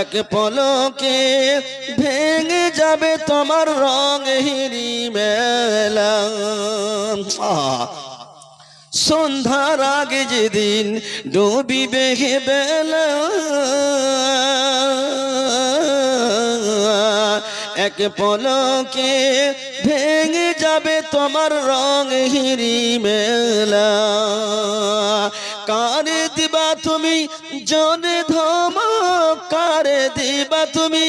এক পলকে ভেঙে যাবে তোমার রঙেরি মেলা। সন্ধ্যার আগে যেদিন ডুবিবে বেলা, এক পলকে ভেঙে যাবে তোমার রঙেরি মেলা। কারে দিবা তুমি জোরে ধমক, কারে দিবা তুমি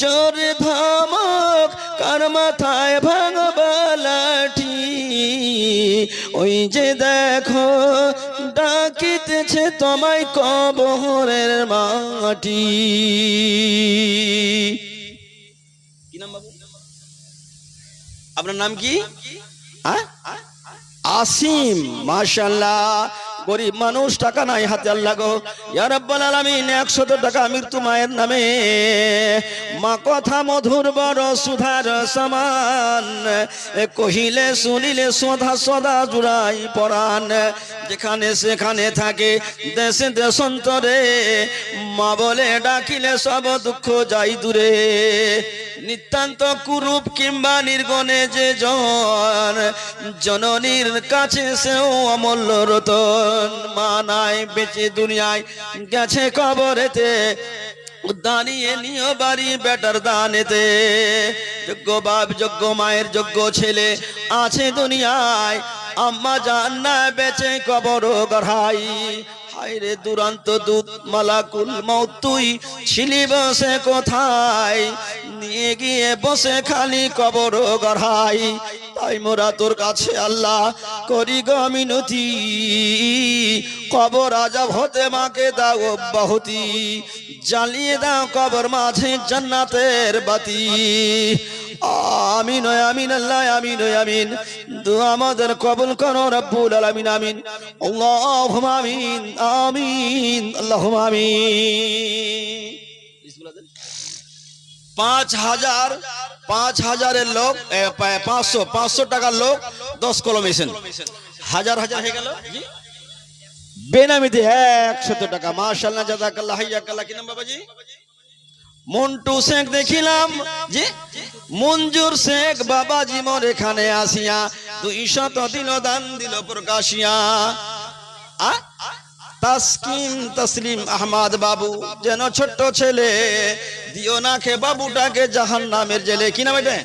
জোরে ধমক, কার মাথায় ভাঙবা লাঠি। ওই যে দেখো ডাকিতেছে তোমায় কবরের মাটি। কি নাম বাবু? আপনার নাম কি? আসিম। মাশাআল্লাহ। গরিব মানুষ, টাকা নাই হাতে। আল্লাহ গো ইয়া রাব্বুল আলামিন 100 টাকা মৃত্যু মায়ের নামে। মা কথা মধুর বড় সুধার সমান, কহিলে শুনিলে সদা সদা জুড়াই পরাণ। যেখানে সেখানে থাকে দেশে দেশান্তরে, মা বলে ডাকিলে সব দুঃখ যাই দূরে। নিতান্ত কুরূপ কিংবা নির্গণে যে জন, জননীর কাছে সেও অমূল্য রতন। মা নাই বেঁচে দুনিয়ায় গেছে কবরেতে, দাঁড়িয়ে নিও বাড়ি বেটার দানেতে। যোগ্য বাপ যোগ্য মায়ের যোগ্য ছেলে আছে দুনিয়ায়, আম্মা জান না বেঁচে কবর গড়াই। হায়রে দুরান্ত দূত মালাকুল মউত, তুই ছিলি বসে কোথায়, নিয়ে গিয়ে বসে খালি কবর গড়াই। তাই মোরা তোর কাছে আল্লাহ করি গো মিনতি, কবর আজাব হতে মাকে দাও অব্যাহতি। জ্বালিয়ে দাও কবর মাঝে জান্নাতের বাতি। আমিন আমিন আল্লাহ আমিন আমিন। দুআ আমাদের কবুল করো রব্বুল আলামিন। আমিন আল্লাহুম্মা আমিন আমিন আল্লাহুম্মা আমিন। 5,000 লোক, 500 টাকার লোক 10 কলম এসেন, হাজার হাজার হয়ে গেল। বেনামিতে 100 টাকা। মাশাআল্লাহ জাযাকাল্লাহ হাইয়াকাল্লাহ। কি নাম বাবাজি? মন্টু শেখ দেখিলাম জি, মঞ্জুর শেখ বাবাজি মোর এখানে আসিয়া 200 দিল দান দিল প্রকাশিয়া। তাসকিন তসলিম আহমদ বাবু যেন ছোট্ট ছেলে, দিও না খে বাবুটাকে জাহান্নামের জেলে। কি নাম এটা?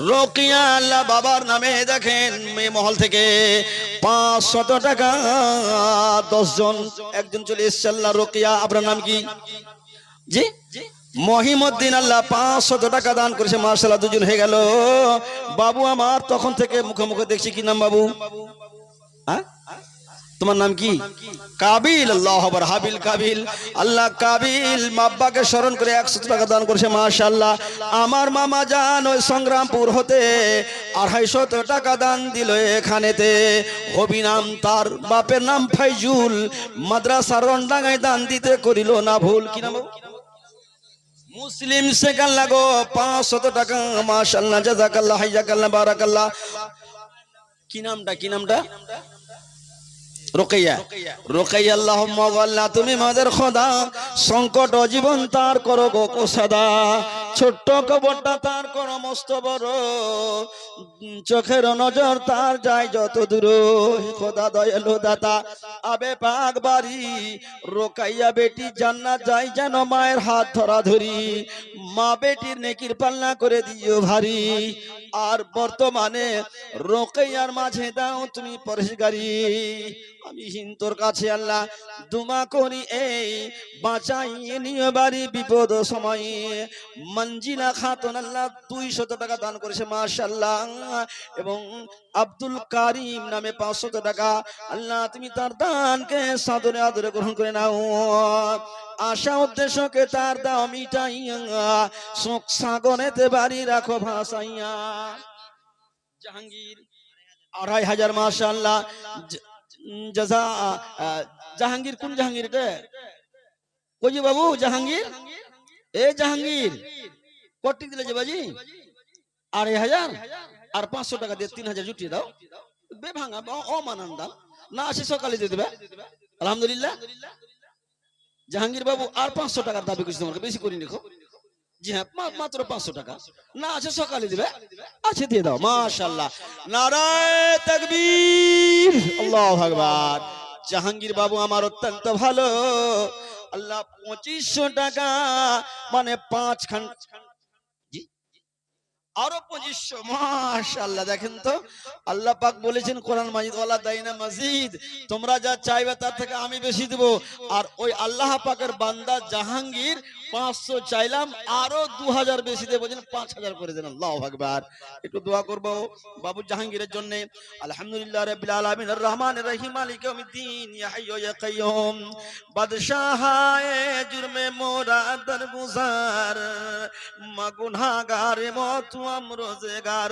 রোকিয়া আল্লাহ বাবার নামে দেখেন মেয়ে মহল থেকে 500 টাকা 10 জন, একজন চলে এসছে। আল্লাহ রোকিয়া, আপনার নাম কি? জি মহিমউদ্দিন। আল্লাহ 500 টাকা দান করেছে। মাশাআল্লাহ, 2 জন হয়ে গেল। বাবু আমার তখন থেকে মুখে মুখে দেখছি। কি নাম বাবু? তোমার নাম কি? কাবিল। আল্লাহ আকবার। হাবিল কাবিল। আল্লাহ কাবিল মাব্বাকে স্মরণ করে 100 টাকা দান করেছে। মাশাআল্লাহ। আমার মামা জান ওই সংগ্রামপুর হতে 250 টাকা দান দিল এখানেতে। হবি নাম তার, বাপের নাম ফাইজুল, মাদ্রাসা রন্ডাঙ্গায় দান দিতে করিল না ভুল। কি নাম? মুসলিম শেখ। আল্লাহ গো 500 টাকা। মাশাআল্লাহ জাযাকাল্লাহ হাইয়াকাল্লাহ বারাকাল্লাহ। কি নামটা? কি নামটা? রোকেয়া। রোকেয়া। আল্লাহুম্মা আল্লাহ তুমি আমাদের খোদা, সংকট জীবন তার করো গো কোসাদা। ছোট্ট কবরটা তার করো মস্ত বড়, চোখের নজর তার যায় যত দূর। খোদা দয়ালু দাতা আবে পাক বাড়ি, রোকাইয়া বেটি জান্নাত যায় যেন মায়ের হাত ধরা ধরি। মা বেটির নেকির পাল্লা করে দিও ভারী। আর বর্তমানে রোকাইয়ার মাঝে দাও তুমি পরহেজগারি। আমি তোর কাছে আল্লাহ দুমা করি, এই বাঁচাইয়ে নিয়ে বাড়ি বিপদ সময়ে। মঞ্জিলা খাতুন আল্লাহ 200 টাকা দান করেছে। মাশাআল্লাহ। এবং আব্দুল কারিম নামে 500 টাকা। আল্লাহ তুমি তার দানকে সাদরে আদরে গ্রহণ করে নাও। আশা উদ্দেশ্যকে তার দাও মিটাইয়া, শোক সাগরেতে বাড়ি রাখো ভাসাইয়া। জাহাঙ্গীর 2500। মাশাআল্লাহ। জাযা জাহাঙ্গীর। কোন জাহাঙ্গীর এটা? কই যে বাবু জাহাঙ্গীর? এ জাহাঙ্গীর কত দিলে যে বাজি? 2500 আর 500 টাকা দিয়ে 3000 জুটিয়ে দাও। বেভাঙা অমানান দাম না, আসে সকালে দিয়ে দেবে। আলহামদুলিল্লাহ। জাহাঙ্গীর বাবু আর 500 টাকার দাবি করছি তোমাকে, বেশি করিনি খো। জি হ্যাঁ, মাত্র 500 টাকা। না আছে সকালে দিবে, আছে দিয়ে দাও। মাশাআল্লাহ, নারায়ে তাকবীর, আল্লাহু আকবার। জাহাঙ্গীর বাবু আমার অত্যন্ত ভালো। আল্লাহ 2500 টাকা মানে 5 খান, জি আরো 2500। মাশাআল্লাহ, দেখেন তো আল্লাহ পাক বলেছেন কোরআন মাজিদ, ওয়ালা দাইনা মাজিদ, তোমরা যা চাইবে তার থেকে আমি বেশি দেব। আর ওই আল্লাহ পাকের বান্দা জাহাঙ্গীর 500 চাইলাম, আরো 2000 বেশি দেব, বলেন 5000 করে দেন। আল্লাহু আকবার। একটু দোয়া করব বাবু জাহাঙ্গীরের জন্য। আলহামদুলিল্লাহ রাব্বিল আলামিন আর রহমানির রহিম মালিক ইয়াউমিদ্দিন ইয়া হাইয়্যু ইয়া কাইয়্যুম বাদশাহায়ে জুরমে মোরা দরগুজার মা গুনাহগার মত रोज़गार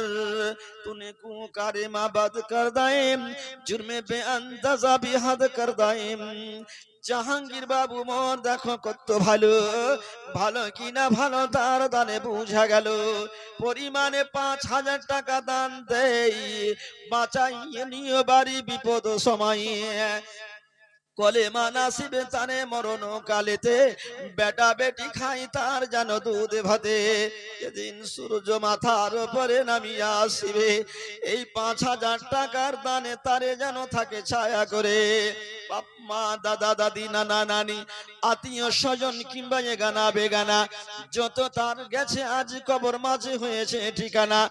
तूने को कारे माबद कर दाएम जुर्मे बे अंदाजा भी हद कर दाएम। জাহাঙ্গীর বাবু মোর দেখো কত ভালো, ভালো কিনা ভালো তার দানে বুঝা গেল। পরিমাণে 5000 টাকা দান দেই, বাঁচাইয়ে নিয়ে বাড়ি বিপদ সময়ে। কলেমা নাসিবে তানে মরণ কালেতে, বেটা বেটি খাই তার যেন দুধ ভাতে। যেদিন সূর্য মাথার উপরে নামিয়া আসিবে, এই 5000 টাকার দানে তারে যেন থাকে ছায়া করে। বাপ মা দাদা দাদি নানা নানি আত্মীয় স্বজন কিংবা এগানা বেগানা যত তার গেছে আজ কবর মাঝে হয়েছে ঠিকানা,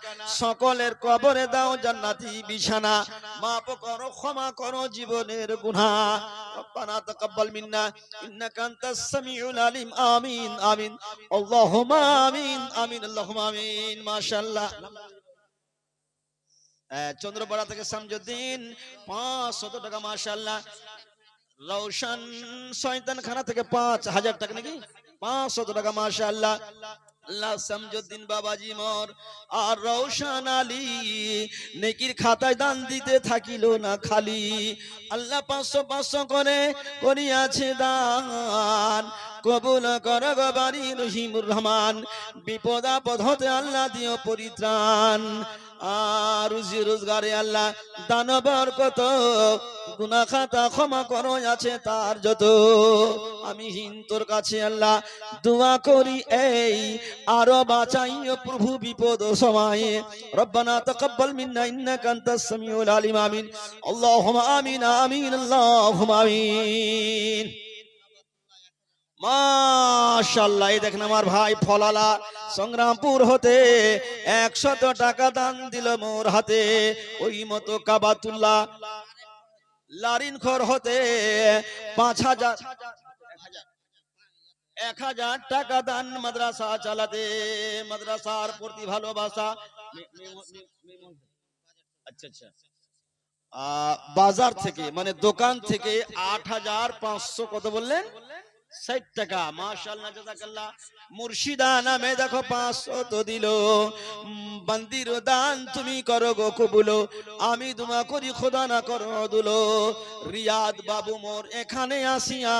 সকলের কবরে দাও জান্নাতি বিছানা। মাফ করো ক্ষমা করো জীবনের গুনাহ। ربنا تقبل منا انك انت السميع العليم آمين آمين اللهم آمين آمين اللهم آمين। মাশাআল্লাহ। চন্দ্রপাড়া থেকে শামসুদ্দিন 500 টাকা। মাশাআল্লাহ। রওশন শয়তান খানা থেকে 5000 টাকা নাকি 500 টাকা। মাশাআল্লাহ। আল্লাহ শামসুদ্দিন বাবাজি মোর আর রওশন আলী নেকির খাতায় দান দিতে থাকিল না খালি। আল্লাহ 500 500 করে করিয়াছে দান, কবুল কর গো বাড়ি রহিমুর রহমান। বিপদ আপদ হতে আল্লাহ দিও পরিত্রাণ, আর রুজি রোজগারে আল্লাহ দান বরকত। গুনাহ খাতা ক্ষমা করো আছে তার যত। আমি হিন তোর কাছে আল্লাহ দোয়া করি এই, আরো বাঁচাইও প্রভু বিপদ সময়ে। রব্বানা তাকাব্বাল মিন্না ইন্নাকা আনতাস সামিউল আলিম আমিন আল্লাহুম্মা আমিন আমিন আল্লাহুম্মা আমিন। মাশাআল্লাহ। এই দেখেন আমার ভাই ফলালা সংগ্রামপুর হতে 100 টাকা দান দিল মোর হাতে। ওই মতো কাবাতুল্লাহ লারিনখর হতে 1000 টাকা দান মাদ্রাসা চালাতে। মাদ্রাসার প্রতি ভালোবাসা। আচ্ছা আচ্ছা। বাজার থেকে মানে দোকান থেকে 8500 কত বললেন 60 টাকা। মাশাআল্লাহ জাযাকাল্লাহ। মুর্শিদা নামে দেখো 500 তো দিল। বান্দির দান তুমি করো গো কবুল, আমি দোয়া করি খোদা না করো দুলো। রিয়াদ বাবু মোর এখানে আসিয়া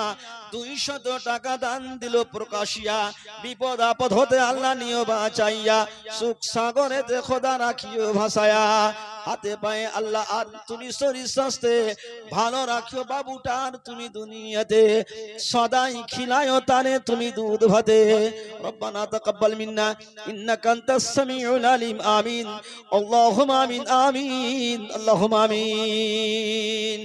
200 টাকা দান দিল প্রকাশিয়া। বিপদ আপদ হতে আল্লাহ নিও বাঁচাইয়া, সুখ সাগরেতে খোদা রাখিও ভাসায়া। হাতে পায়ে আল্লাহ আর তুমি শরীর স্বাস্থ্যে ভালো রাখিও বাবুটার তুমি দুনিয়াতে, সদাই খিলায়ও তারে তুমি দুধ ভাতে। রব্বানা তাকাব্বাল মিন্না ইন্নাকা আনতাস সামিউল আলিম আমিন আল্লাহুম্মা আমিন আমিন আল্লাহুম্মা আমিন।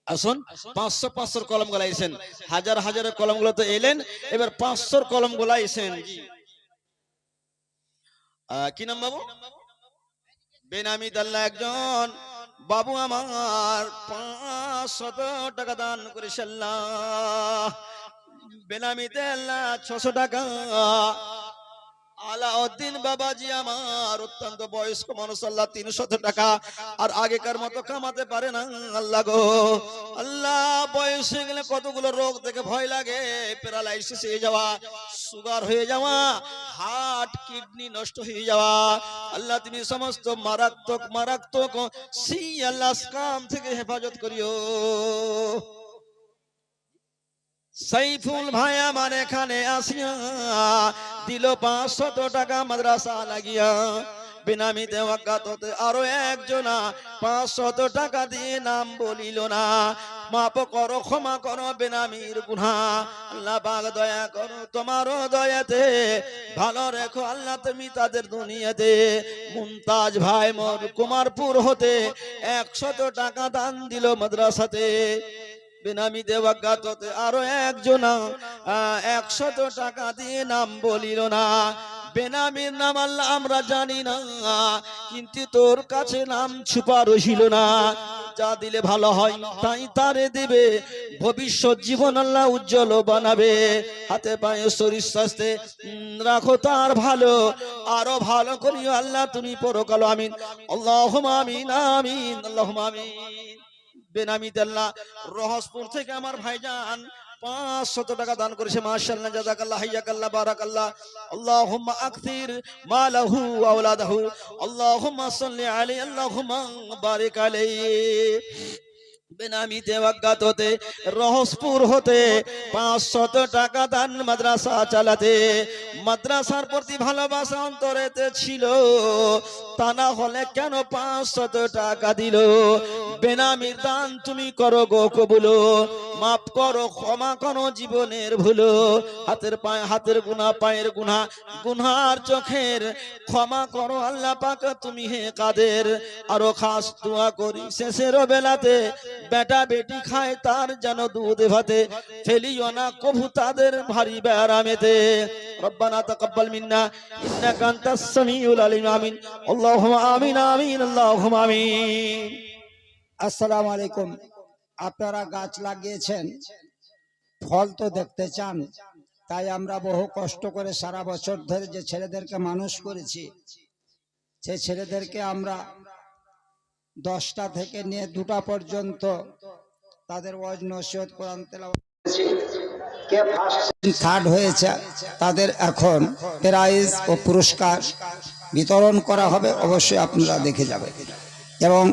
আসুন 500 500 কলম গলাইছেন, হাজার হাজারের কলম গুলো তো এলেন, এবার 500 কলম গলাইছেন। কি নাম বাবু? বেনামিত আল্লাহ একজন বাবু আমার 500 টাকা দান করেছে আল্লাহ। বেনামিতে আল্লাহ 600 টাকা। আলাউদ্দিন বাবাজি আমার অত্যন্ত বয়স্ক মানুষ আল্লাহ 300 টাকা। আর আগেকার মতো কামাতে পারে না আল্লাহ গো। আল্লাহ বয়স হয়ে গেলে কতগুলো রোগ দেখে ভয় লাগে, প্যারালাইসিস হয়ে যাওয়া, সুগার হয়ে যাওয়া, হার্ট কিডনি নষ্ট হয়ে যাওয়া। আল্লাহ তুমি সমস্ত মারাত্মক মারাত্মক সি আল্লাহ কাম থেকে হেফাজত করিও। সাইফুল ভাই আমার এখানে আসিয়া দিল 500 টাকা মাদ্রাসা লাগিয়া। বেনামিতে ওয়াক্কাত হতে আরো একজনা 500 টাকা দিয়ে নাম বলিল না। মাফ করো, ক্ষমা করো বেনামির গুনাহ। আল্লাহ পাক দয়া করো, তোমারও দয়াতে ভালো রেখো আল্লাহ তুমি তাদের দুনিয়াতে। মুমতাজ ভাই মোর কুমারপুর হতে 100 টাকা দান দিল মাদ্রাসাতে। বেনামিতে ওয়াক্কাত হতে আরো একজনা 100 টাকা দিয়ে নাম বলিল না। বেনামির নাম আল্লাহ আমরা জানি না, কিন্তু তোর কাছে নাম ছুপা রইল না। যা দিলে ভালো হয় তাই তারে দেবে, ভবিষ্যৎ জীবন আল্লাহ উজ্জ্বল বানাবে। হাতে পায়ে শরীর স্বাস্থ্যে রাখো তার ভালো, আরো ভালো করিও আল্লাহ তুমি পরকাল। আমিন আল্লাহুম্মা আমিন আমিন আল্লাহুম্মা আমিন। বেনামিতে আল্লাহ রহসপুর থেকে আমার ভাইজান 500 টাকা দান করেছে। মাশাআল্লাহ, জাযাকাল্লাহ, হাইয়াকাল্লাহ, বারাকাল্লাহ। আল্লাহুম্মা আকসির মালাহু ওয়া আওলাদাহু, আল্লাহুম্মা সাল্লি আলাইহি, আল্লাহুম্মা বারিক আলাইহি। বেনামিতে ওয়াক্কাত হতে রহসপুর হতে 500 টাকা দান মাদ্রাসা চালাতে। মাদ্রাসার প্রতি ভালোবাসা অন্তরেতে ছিল, তা না হলে কেন 500 টাকা দিল? বেনামির দান তুমি করো গো কবুল, মাফ করো, ক্ষমা করো জীবনের ভুল। হাতের গুনাহ, পায়ের গুনাহ, গুনার চোখের ক্ষমা করো আল্লাহ পাক তুমি হে কাদের। আরো খাস দোয়া করি শেষের বেলাতে, বেটা বেটি খায় তার যেন দুধ ভাতে, ফেলিও না কভু তাদের ভারী ব্যারামেতে। রব্বানা তাকাব্বাল মিন্না ইন্নাকা আনতাস সামিউল আলিম। আমিন আল্লাহুম্মা আমিন আমিন আল্লাহুম্মা আমিন। আসসালামু আলাইকুম। আপনারা গাছ লাগিয়েছেন, ফল তো দেখতে চান, তাই আমরা বহু কষ্ট করে সারা বছর ধরে যে ছেলেদেরকে মানুষ করেছি, সেই ছেলেদেরকে আমরা 10টা থেকে নিয়ে 2টা পর্যন্ত তাদের ওয়াজ নসিহত কোরআন তেলাওয়াত করেছি। কে ফার্স্ট থার্ড হয়েছে তাদের এখন প্রাইজ ও পুরস্কার বিতরণ করা হবে, অবশ্যই আপনারা দেখে যাবেন। এবং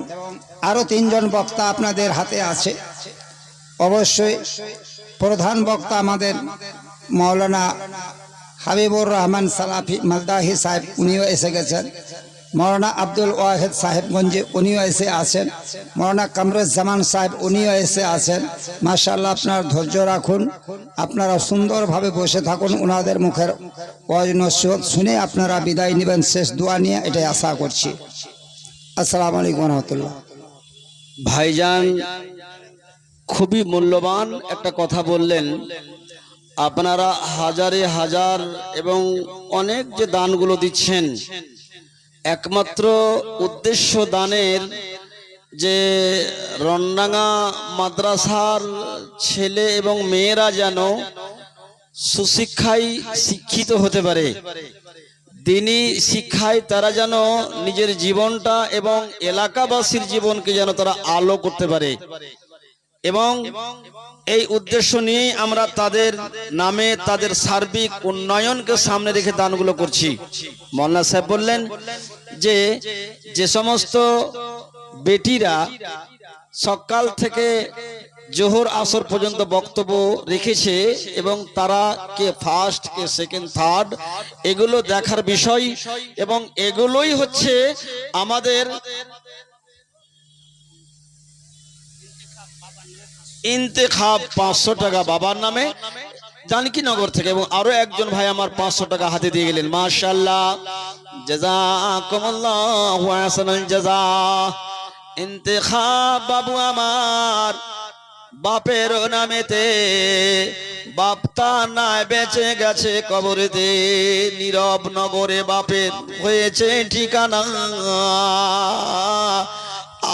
আরো 3 জন বক্তা আপনাদের হাতে আছে। অবশ্যই প্রধান বক্তা আমাদের মাওলানা হাবিবুর রহমান সালাফি মালদাহি সাহেব, উনিও এসে গেছেন। মৌলানা আব্দুল ওয়াহেদ সাহেবগঞ্জে উনিও এসে আছেন। মৌলানা কামরুজ্জামান সাহেব উনিও এসে আছেন। মাশাআল্লাহ, আপনারা ধৈর্য রাখুন, আপনারা সুন্দরভাবে বসে থাকুন। ওনাদের মুখের ওয়াজ নসিহত শুনে আপনারা বিদায় নেবেন শেষ দোয়া নিয়ে, এটাই আশা করছি। আসসালামু আলাইকুম ওয়া রাহমাতুল্লাহ। ভাইজান খুবই মূল্যবান একটা কথা বললেন। আপনারা হাজারে হাজার এবং অনেক যে দানগুলো দিচ্ছেন, একমাত্র উদ্দেশ্য দানের যে রন্ডাঙ্গা মাদ্রাসার ছেলে এবং মেয়েরা যেন সুশিক্ষায় শিক্ষিত হতে পারে, দিনী শিক্ষায় তারা যেন নিজের জীবনটা এবং এলাকাবাসীর জীবনকে যেন তারা আলো করতে পারে। এবং এই উদ্দেশ্য নিয়ে আমরা তাদের নামে তাদের সার্বিক উন্নয়নকে সামনে রেখে দানগুলো করছি। মাওলানা সাহেব বললেন যে যে সমস্ত বেটিরা সকাল থেকে জোহর আসর পর্যন্ত বক্তব্য রেখেছে এবং তারা কে ফার্স্ট কে সেকেন্ড থার্ড এগুলো দেখার বিষয়, এবং এগুলোই হচ্ছে আমাদের ইন্তেখাব। 500 টাকা বাবার নামে জানকীনগর থেকে, এবং আরো একজন ভাই আমার 500 টাকা হাতে দিয়ে গেলেন। মাশাআল্লাহ, জাযাকুমুল্লাহু আহসানাল জাযা। ইন্তেখাব বাবু আমার বাপের নামেতে, বাপতা নাই বেঁচে গেছে কবরেতে, নীরব নগরে বাপের হয়েছে ঠিকানা।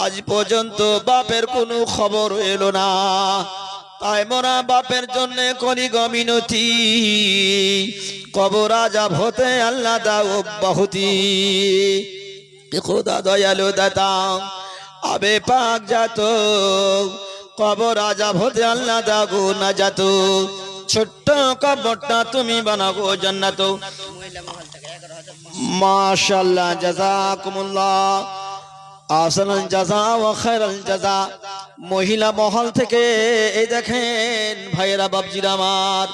আজ পর্যন্ত বাপের কোনো খবর এলো না, তাই মোরা বাপের জন্য করি গমিনতি, কবর আজাব হতে আল্লাহ দাও বহুতি। খোদা দয়ালু দাতা আবে পাক যাত, কবর আজাব হতে আল্লাহ দাও না যাত। ছোট্ট কবরটা তুমি বানাবো জান্নাত। মাশাআল্লাহ, জাযাকুমুল্লাহ আহসানাল জাযা ওয়া খায়রাল জাযা। মহিলা মহল থেকে এই দেখেন ভাইয়েরা বাবজিরা আমার,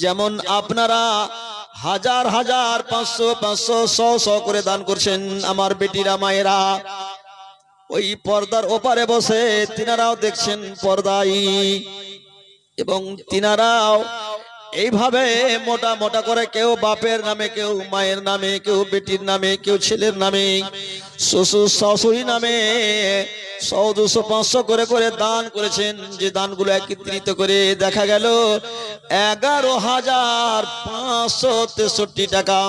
যেমন আপনারা হাজার হাজার 500 500 100 100 করে দান করছেন আমার বেটিরা মায়েরা। ওই পর্দার ওপারে বসে তিনারাও দেখছেন পর্দায়, এবং তিনারাও এইভাবে মোটা মোটা করে, কেউ বাপের নামে, কেউ মায়ের নামে, কেউ বেটির নামে, কেউ ছেলের নামে, শ্বশুর শাশুড়ি নামে 100 200 500 করে করে দান করেছেন। যে দানগুলো একত্রিত করে দেখা গেল 11,563 টাকা।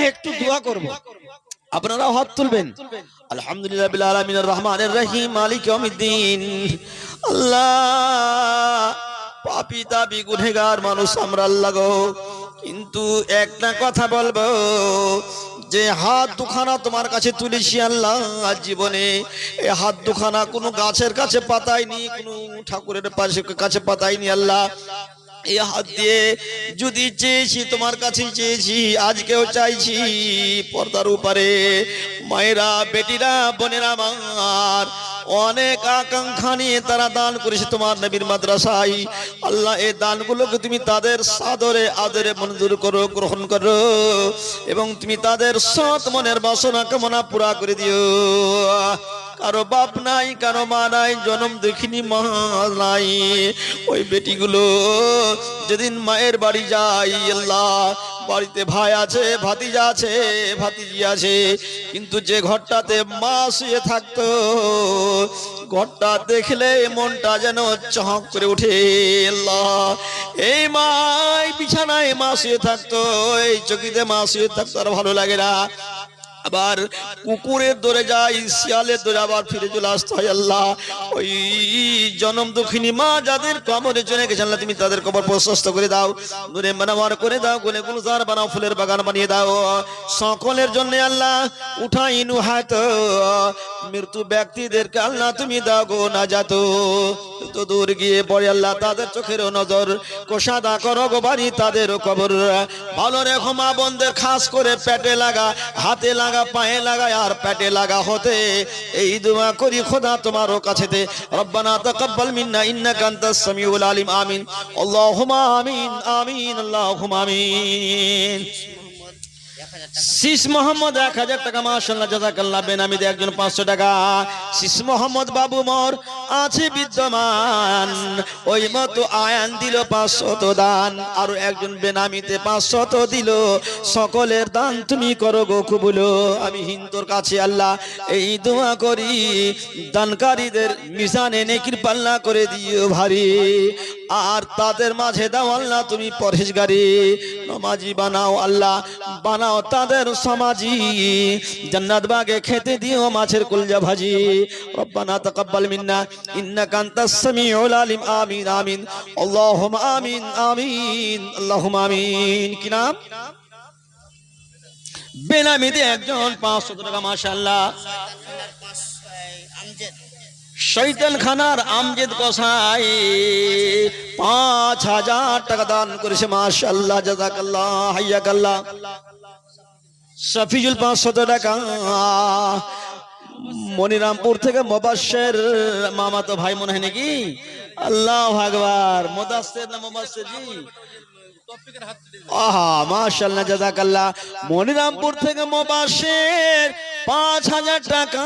একটু দোয়া করব, আপনারা হাত তুলবেন। আলহামদুলিল্লাহ বিল আলামিনির রহমানির রহিম মালিক ইয়াউমিদ্দিন। আল্লাহ, পাপী তাপী গুনাহগার মানুষ আমরা আল্লাহ গো, কিন্তু একটা কথা বলবো, যে হাত দুখানা তোমার কাছে তুলেছি আল্লাহ, জীবনে এই হাত দুখানা কোনো গাছের কাছে পাতাইনি, কোনো ঠাকুরের কাছে পাতাইনি আল্লাহ। এই হাত দিয়ে যদি চেয়েছি তোমার কাছে চেয়েছি, আজকেও চাইছি। পর্দার উপরে মায়েরা, বেটিরা, বোনেরা আমার অনেক আকাঙ্ক্ষা নিয়ে তারা দান করেছে তোমার নবীর মাদ্রাসায়। আল্লাহ, এই দানগুলোকে তুমি তাদের সাদরে আদরে মঞ্জুর করো, গ্রহণ করো, এবং তুমি তাদের সৎ মনের বাসনা কামনা পুরা করে দিও। কারো বাপ নাই, কারো মা নাই, জন্ম দেখিনি মা নাই, ওই বেটিগুলো যেদিন মায়ের বাড়ি যায় আল্লাহ, বাড়িতে ভাই আছে, ভাতিজা আছে, ভাতিজি আছে, কিন্তু যে ঘরটাতে মা শুয়ে থাকতো, ঘরটা দেখলে মনটা যেন চহক করে উঠে আল্লাহ। এই মা বিছানায় মা শুয়ে থাকতো, এই চকিতে মা শুয়ে থাকতো, আর ভালো লাগে না। আবার কুকুরের দৌড়ে যায়, শিয়ালের দৌড়ে আবার ফিরে চলে আসতে হয় আল্লাহ। ওই জনম দুঃখিনী মা যাদের কবরে চলে গেছে আল্লাহ, তুমি তাদের কবর প্রশস্ত করে দাও, নূরে মানওয়ার করে দাও, গুনে গুলজার বানাও, ফুলের বাগান বানিয়ে দাও। সকলের জন্য আল্লাহ উঠাই নুহাত মৃত্যু ব্যক্তিদেরকে আল্লাহ তুমি দাও গো না যাত, তো দূর গিয়ে পড়ে আল্লাহ তাদের চোখের নজর কোষাদা করো গো বাড়ি তাদের কবর। ভালো রেখো মা বোনদের, খাস করে পেটে লাগা, হাতে লাগা, পায়ে লাগা, আর পেটে লাগা হতে এই দোয়া করি খোদা তোমারও কাছেতে। রব্বানা তাকাব্বাল মিন্না ইন্নাকা আনতাস সামিউল আলিম। আমিন আল্লাহুম্মা আমিন আমিন আল্লাহুম্মা আমিন। শীষ মোহাম্মদ 1000 টাকা, মাশাআল্লাহ জাযাকাল্লাহ। বেনামিতে একজন 500 টাকা। শীষ মোহাম্মদ বাবু মোর আছে বিদ্যমান, ওই মতো আয়ান দিল 500 দান, আর একজন বেনামিতে 500 দিল। সকলের দান তুমি করো গো কবুল। আমি হিন্দুর কাছে আল্লাহ এই দোয়া করি, দানকারীদের মিজানে নেকির পাল্লা করে দিও ভারী, আর তাদের মাঝে দাও আল্লাহ তুমি পরহেজগারি নামাজি বানাও আল্লাহ, বানাও তাদের সমাজি, জান্নাত বাগে খেতে দিও মাছের কুলজা ভাজি। রব্বানা তাকাব্বাল মিন্না ইন্নাকা আনতাস সামিউল আলিম। আমিন আমিন আল্লাহুম্মা আমিন আমিন আল্লাহুম্মা আমিন। কি নাম? বেনামিতে একজন 500 টাকা, মাশাআল্লাহ। শৈতান খানার আমজেদ কসাই 5000 টাকা দান করেছে, মাশাআল্লাহ জাযাকাল্লাহ হাইয়াকাল্লাহ। শফিজুল 500 টাকা। মনিরামপুর থেকে মুবাশশির মামাতো ভাই মনে হয় নাকি? আল্লাহু আকবার। মুদাসসির না মুবাশশির জি? আহা মাশাআল্লাহ জাযাকাল্লাহ। মনিরামপুর থেকে মুবাশশির 5000 টাকা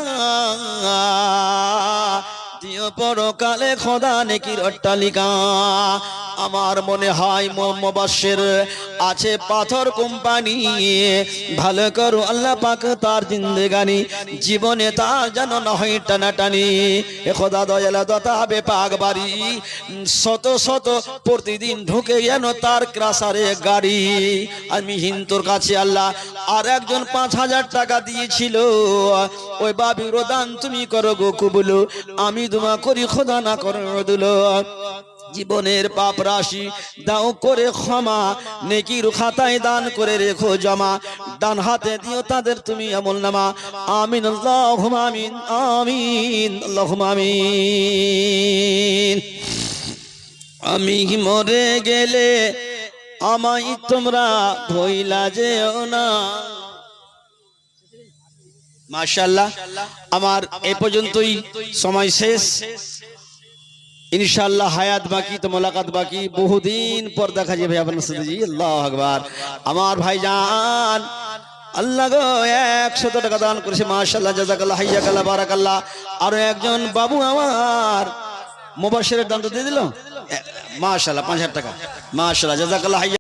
দিও পরকালে খোদা নেকির অট্টালিকা। আমার মনে হয় মুবাশশির আছে পাথর কোম্পানি, ভালো করো আল্লাহ পাক তার জিন্দেগানি, জীবনে তার যেন না হয় টানাটানি। এ খোদা দয়ালা দাতা বেপাক বাড়ি, শত শত প্রতিদিন ঢুকে যেন তার ক্রাসারে গাড়ি। আমি হিন্দুর কাছে আল্লাহ আর একজন 5000 টাকা দিয়েছিল, ওই বাবির দান তুমি করো গো কবুল। আমি দোয়া করি খোদা না করো দিল, জীবনের পাপ রাশি দাও করে ক্ষমা, নেকির খাতায় দান করে রেখো জমা, ডান হাতে দিও তাদের তুমি আমল নামা। আমিন আল্লাহুম্মা আমিন আমিন আল্লাহুম্মা আমিন। আমি মরে গেলে আমায় তোমরা ভইলা যেও না। মাশাআল্লাহ, আমার এই পর্যন্তই, সময় শেষ। ইনশাআল্লাহ হায়াত বাকি তো মোলাকাত বাকি, বহুদিন পর দেখা যাবে আপনার সাথে। জি আল্লাহু আকবার। আমার ভাইজান আল্লাহ গো 100 টাকা দান করেছে, মাশাআল্লাহ, জাযাকাল্লাহ, হাইয়াকাল্লাহ, বারাকাল্লাহ। আরো একজন বাবু আমার মুবাশশিরের দান তো দিয়ে দিল, মাশাআল্লাহ 5000 টাকা, মাশাআল্লাহ, জাযাকাল্লাহ।